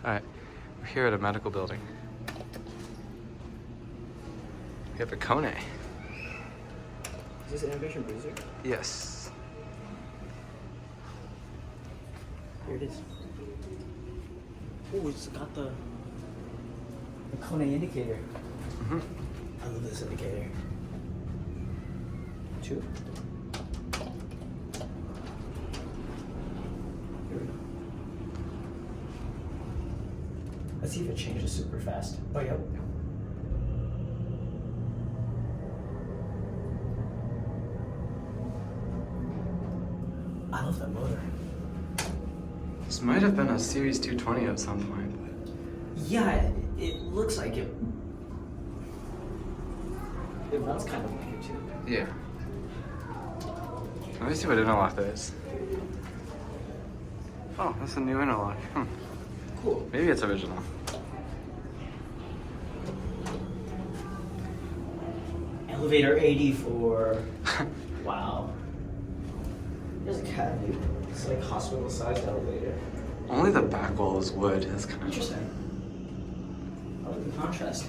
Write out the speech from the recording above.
Alright, we're here at a medical building. We have a KONE. Is this an Innovation Bruiser? Yes. Here it is. Oh, it's got the KONE indicator. Mm-hmm. I love this indicator. 2. Here we go. Let's see if it changes super fast. Oh, yep. I love that motor. This might have been a Series 220 at some point. Yeah, it looks like it. It runs kind of like it too. Yeah. Let me see what interlock that is. Oh, that's a new interlock. Cool. Maybe it's original. Elevator 84. Wow. There's a cat view. It's like hospital-sized elevator. Only the back wall is wood. That's kind of Interesting. I like the contrast.